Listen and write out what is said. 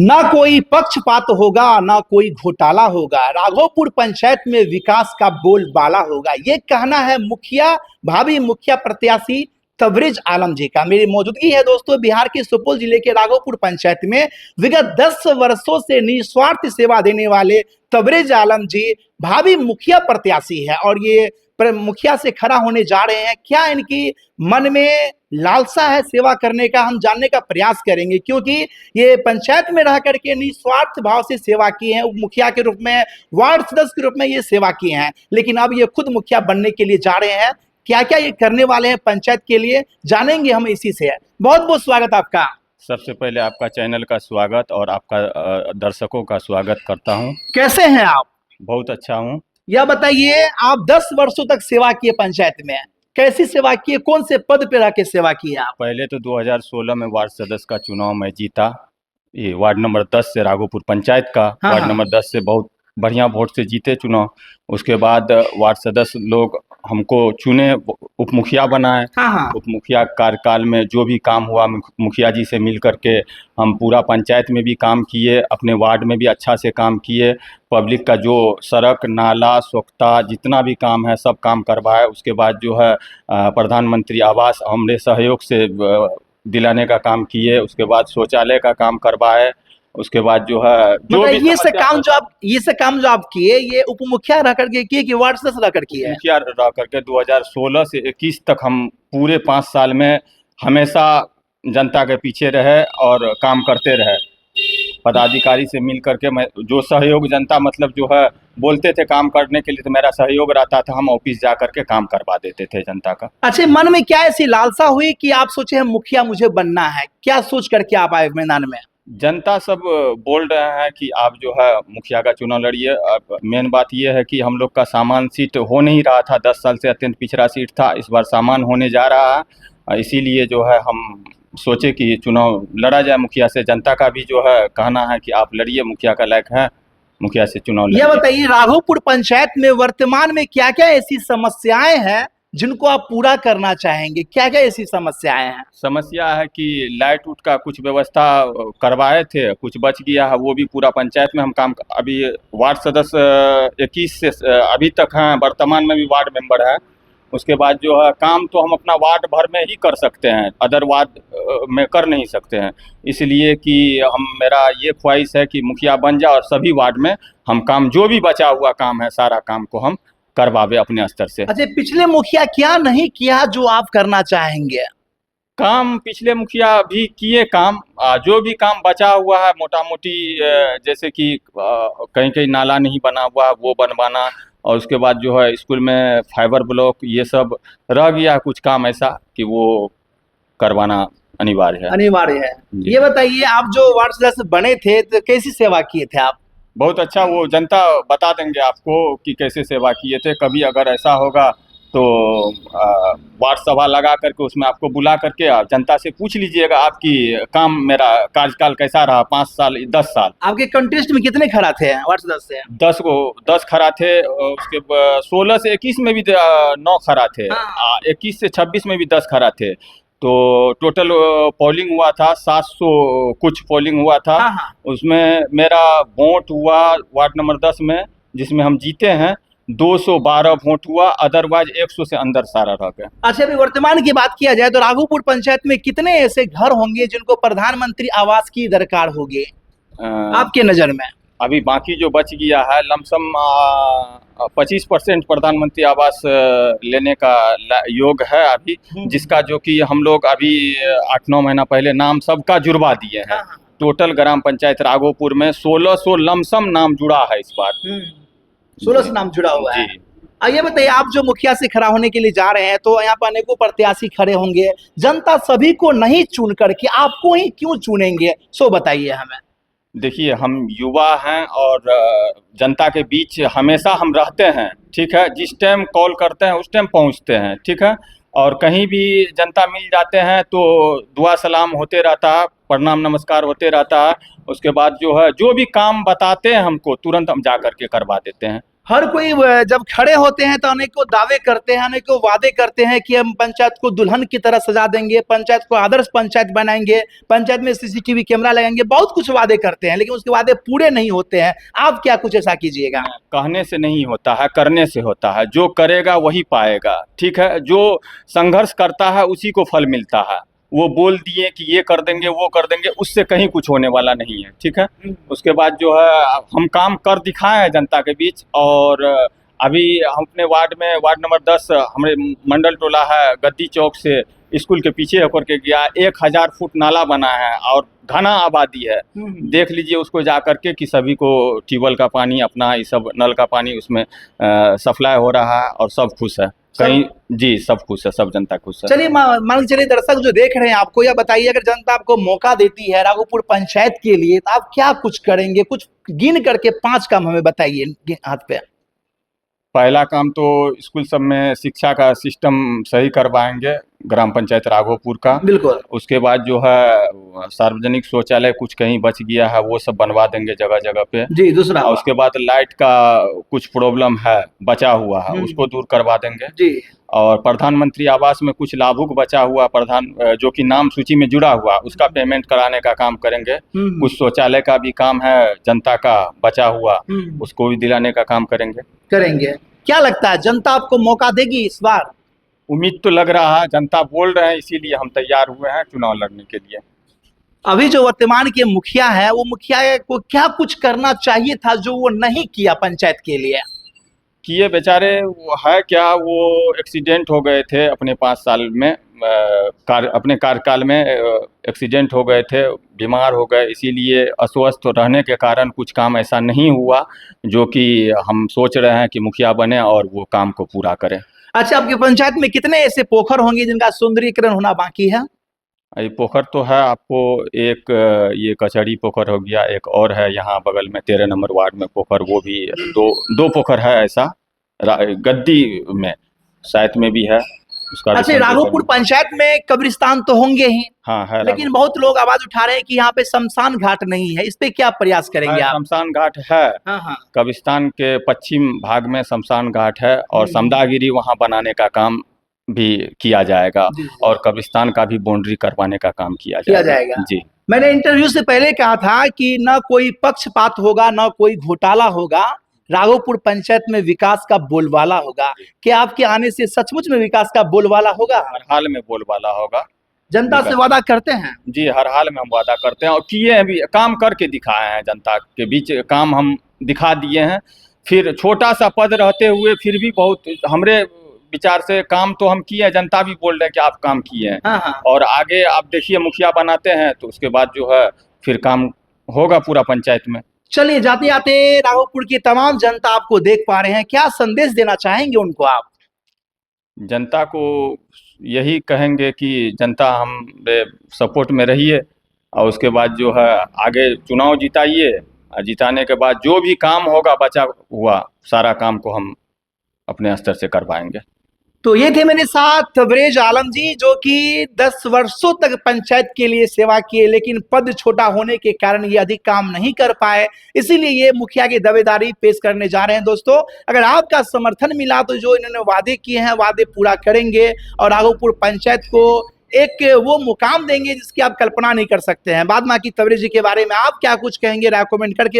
ना कोई पक्षपात होगा, ना कोई घोटाला होगा, राघोपुर पंचायत में विकास का बोलबाला होगा। ये कहना है मुखिया, भावी मुखिया प्रत्याशी तबरेज आलम जी का। मेरी मौजूदगी है दोस्तों बिहार के सुपौल जिले के राघोपुर पंचायत में। विगत 10 वर्षों से निस्वार्थ सेवा देने वाले तबरेज आलम जी भावी मुखिया प्रत्याशी है और ये मुखिया से खड़ा होने जा रहे हैं। क्या इनकी मन में लालसा है सेवा करने का, हम जानने का प्रयास करेंगे, क्योंकि ये पंचायत में रह करके निस्वार्थ भाव से सेवा किए हैं। मुखिया के रूप में, वार्ड सदस्य के रूप में ये सेवा किए हैं, लेकिन अब ये खुद मुखिया बनने के लिए जा रहे हैं। क्या क्या ये करने वाले हैं पंचायत के लिए, जानेंगे हम इसी से। बहुत बहुत स्वागत आपका। सबसे पहले आपका चैनल का स्वागत और आपका दर्शकों का स्वागत करता हूं। कैसे हैं आप? बहुत अच्छा हूं। यह बताइए, आप 10 वर्षों तक सेवा किए पंचायत में, कैसी सेवा किए, कौन से पद पे रह के सेवा किए आप? पहले तो 2016 में वार्ड सदस्य का चुनाव मैं जीता, ये वार्ड नंबर 10 से, राघोपुर पंचायत का। हाँ, वार्ड नंबर 10 से बहुत बढ़िया वोट से जीते चुनाव। उसके बाद वार्ड सदस्य लोग हमको चुने, उप मुखिया बनाए। हाँ। उप मुखिया कार्यकाल में जो भी काम हुआ मुखिया जी से मिल करके हम पूरा पंचायत में भी काम किए, अपने वार्ड में भी अच्छा से काम किए। पब्लिक का जो सड़क नाला स्वच्छता जितना भी काम है सब काम करवाए। उसके बाद जो है प्रधानमंत्री आवास हमने सहयोग से दिलाने का काम किए। उसके बाद शौचालय का काम करवाए। उसके बाद जो है जो भी ये से काम जो आप किए, ये उप मुखिया रह करके किए कि वार्ड सदस्य रह करके किए? मुखिया रह करके 2016 से 21 तक हम पूरे 5 साल में हमेशा जनता के पीछे रहे और काम करते रहे। पदाधिकारी से मिल करके मैं जो सहयोग जनता मतलब जो है बोलते थे काम करने के लिए, तो मेरा सहयोग रहता था, हम ऑफिस जा करके काम करवा देते थे जनता का। अच्छा, मन में क्या ऐसी लालसा हुई कि आप सोचे हैं मुखिया मुझे बनना है? क्या सोच करके आप आए मैदान में? जनता सब बोल रहे हैं कि आप जो है मुखिया का चुनाव लड़िए। अब मेन बात ये है कि हम लोग का सामान सीट हो नहीं रहा था, 10 साल से अत्यंत पिछड़ा सीट था, इस बार सामान होने जा रहा है। इसीलिए जो है हम सोचे कि चुनाव लड़ा जाए मुखिया से। जनता का भी जो है कहना है कि आप लड़िए, मुखिया का लायक है, मुखिया से चुनाव लड़िए। यह बताइए, राघोपुर पंचायत में वर्तमान में क्या क्या ऐसी समस्याएं हैं जिनको आप पूरा करना चाहेंगे? क्या क्या ऐसी समस्याएं हैं? समस्या है कि लाइट उट का कुछ व्यवस्था करवाए थे, कुछ बच गया है, वो भी पूरा पंचायत में हम काम। अभी वार्ड सदस्य 21 से अभी तक हैं, वर्तमान में भी वार्ड मेंबर है। उसके बाद जो है काम तो हम अपना वार्ड भर में ही कर सकते हैं, अदर वार्ड में कर नहीं सकते हैं। इसलिए कि मेरा ये ख्वाहिश है कि मुखिया बन जाए और सभी वार्ड में हम काम, जो भी बचा हुआ काम है सारा काम को हम करवावे अपने स्तर से। अच्छा, पिछले मुखिया क्या नहीं किया जो आप करना चाहेंगे? काम पिछले मुखिया भी किए काम, जो भी काम बचा हुआ है मोटा मोटी, जैसे कि कहीं कहीं नाला नहीं बना हुआ वो बनवाना, और उसके बाद जो है स्कूल में फाइबर ब्लॉक ये सब रह गया कुछ काम ऐसा कि वो करवाना अनिवार्य है। ये बताइए, आप जो वार्ड सदस्य बने थे तो कैसी सेवा किए थे आप? बहुत अच्छा, वो जनता बता देंगे आपको कि कैसे सेवा किए थे। कभी अगर ऐसा होगा तो वार्ड सभा लगा करके उसमें आपको बुला करके जनता से पूछ लीजिएगा आपकी काम, मेरा कार्यकाल कैसा रहा 5 साल 10 साल। आपके कंटेस्ट में कितने खड़ा थे वार्ड सदस्य? 10 खड़ा थे। उसके 16 से 21 में भी 9 खड़ा थे। 21 से 26 में भी 10 खड़ा थे। तो टोटल पोलिंग हुआ था 700 कुछ पोलिंग हुआ था। उसमें मेरा वोट हुआ वार्ड नंबर 10 में, जिसमें हम जीते हैं, 212 वोट हुआ, अदरवाइज 100 से अंदर सारा रह गया। अच्छा, अभी वर्तमान की बात किया जाए तो राघोपुर पंचायत में कितने ऐसे घर होंगे जिनको प्रधानमंत्री आवास की दरकार होगी आपके नजर में? अभी बाकी जो बच गया है लमसम 25% प्रधानमंटरी आवास लेने का योग है अभी, जिसका जो कि हम लोग अभी 8-9 महीना पहले नाम सबका जुड़वा दिए हैं। टोटल ग्राम पंचायत राघोपुर में 1600 लमसम नाम जुड़ा है इस बार। 1600 नाम जुड़ा हुआ है। आइए बताइए, आप जो मुखिया से खड़ा होने के लिए जा रहे हैं तो यहाँ पर अनेकों प्रत्याशी खड़े होंगे, जनता सभी को नहीं चुन करके आपको ही क्यों चुनेंगे, सो बताइए हमें। देखिए, हम युवा हैं और जनता के बीच हमेशा हम रहते हैं, ठीक है। जिस टाइम कॉल करते हैं उस टाइम पहुंचते हैं, ठीक है। और कहीं भी जनता मिल जाते हैं तो दुआ सलाम होते रहता है, प्रणाम नमस्कार होते रहता है। उसके बाद जो है जो भी काम बताते हैं हमको तुरंत हम जा करके करवा देते हैं। हर कोई जब खड़े होते हैं तो अनेकों दावे करते हैं, अनेकों वादे करते हैं कि हम पंचायत को दुल्हन की तरह सजा देंगे, पंचायत को आदर्श पंचायत बनाएंगे, पंचायत में सीसीटीवी कैमरा लगाएंगे, बहुत कुछ वादे करते हैं, लेकिन उसके वादे पूरे नहीं होते हैं। आप क्या कुछ ऐसा कीजिएगा? कहने से नहीं होता है, करने से होता है। जो करेगा वही पाएगा, ठीक है। जो संघर्ष करता है उसी को फल मिलता है। वो बोल दिए कि ये कर देंगे वो कर देंगे, उससे कहीं कुछ होने वाला नहीं है, ठीक है। उसके बाद जो है हम काम कर दिखाए हैं जनता के बीच। और अभी हम अपने वार्ड में, वार्ड नंबर 10 हमारे मंडल टोला है, गद्दी चौक से स्कूल के पीछे होकर के गया, 1000 फुट नाला बना है और घना आबादी है। देख लीजिए उसको जा करके कि सभी को ट्यूबवेल का पानी, अपना ये सब नल का पानी उसमें सप्लाई हो रहा है और सब खुश है। कहीं जी सब खुश है, सब जनता खुश है। चलिए मान चलिए दर्शक जो देख रहे हैं, आपको यह बताइए, अगर जनता आपको मौका देती है राघोपुर पंचायत के लिए तो आप क्या कुछ करेंगे? कुछ गिन करके 5 काम हमें बताइए हाथ पे। पहला काम तो स्कूल सब में शिक्षा का सिस्टम सही करवाएंगे, ग्राम पंचायत राघोपुर का। बिल्कुल। उसके बाद जो है सार्वजनिक शौचालय कुछ कहीं बच गया है वो सब बनवा देंगे जगह जगह पे। जी। दूसरा? और उसके बाद लाइट का कुछ प्रॉब्लम है, बचा हुआ है, उसको दूर करवा देंगे। जी। और प्रधानमंत्री आवास में कुछ लाभुक बचा हुआ जो कि नाम सूची में जुड़ा हुआ, उसका पेमेंट कराने का काम करेंगे। कुछ शौचालय का भी काम है जनता का बचा हुआ, उसको भी दिलाने का काम करेंगे। क्या लगता है जनता आपको मौका देगी इस बार? उम्मीद तो लग रहा है, जनता बोल रहे हैं, इसीलिए हम तैयार हुए हैं चुनाव लड़ने के लिए। अभी जो वर्तमान के मुखिया है, वो मुखिया को क्या कुछ करना चाहिए था जो वो नहीं किया पंचायत के लिए? किए बेचारे, वो है क्या, वो एक्सीडेंट हो गए थे अपने 5 साल में, अपने कार्यकाल में एक्सीडेंट हो गए थे, बीमार हो गए, इसीलिए अस्वस्थ रहने के कारण कुछ काम ऐसा नहीं हुआ जो कि हम सोच रहे हैं कि मुखिया बने और वो काम को पूरा करें। अच्छा, आपकी पंचायत में कितने ऐसे पोखर होंगे जिनका सुंदरीकरण होना बाकी है? ये पोखर तो है आपको, एक ये कचहरी पोखर हो गया, एक और है यहाँ बगल में 13 नंबर वार्ड में पोखर, वो भी दो पोखर है ऐसा। गद्दी में साइड में भी है उसका। अच्छा, राघोपुर पंचायत में कब्रिस्तान तो होंगे ही। हाँ है, लेकिन बहुत लोग आवाज उठा रहे हैं कि यहाँ पे शमशान घाट नहीं है, इस पे क्या प्रयास करेंगे आप? शमशान घाट है। हाँ। कब्रिस्तान के पश्चिम भाग में शमशान घाट है और समदागिरी वहाँ बनाने का काम भी किया जाएगा और कब्रिस्तान का भी बाउंड्री करवाने का काम किया जाएगा। जी। मैंने इंटरव्यू से पहले कहा था कि न कोई पक्षपात होगा, न कोई घोटाला होगा, राघोपुर पंचायत में विकास का बोलबाला होगा। क्या आपके आने से सचमुच में विकास का बोलबाला होगा? हर हाल में बोलबाला होगा। जनता से वादा करते हैं? जी, हर हाल में हम वादा करते हैं और किए हैं भी, काम करके दिखाए हैं, जनता के बीच काम हम दिखा दिए हैं। फिर छोटा सा पद रहते हुए फिर भी बहुत हमरे विचार से काम तो हम किए हैं, जनता भी बोल रहे हैं कि आप काम किए हैं। हाँ। और आगे आप देखिए मुखिया बनाते हैं तो उसके बाद जो है फिर काम होगा पूरा पंचायत में। चलिए, जाते जाते राघोपुर की तमाम जनता आपको देख पा रहे हैं, क्या संदेश देना चाहेंगे उनको आप? जनता को यही कहेंगे कि जनता हमारे सपोर्ट में रहिए और उसके बाद जो है आगे चुनाव जिताइए, और जिताने के बाद जो भी काम होगा बचा हुआ सारा काम को हम अपने स्तर से करवाएंगे। तो ये थे मेरे साथ तबरेज आलम जी, जो कि 10 वर्षों तक पंचायत के लिए सेवा किए, लेकिन पद छोटा होने के कारण ये अधिक काम नहीं कर पाए, इसीलिए ये मुखिया की दावेदारी पेश करने जा रहे हैं। दोस्तों, अगर आपका समर्थन मिला तो जो इन्होंने वादे किए हैं वादे पूरा करेंगे और राघोपुर पंचायत को एक वो मुकाम देंगे जिसकी आप कल्पना नहीं कर सकते हैं। बाद बाकी तबरेज जी के बारे में आप क्या कुछ कहेंगे, राय कमेंट करके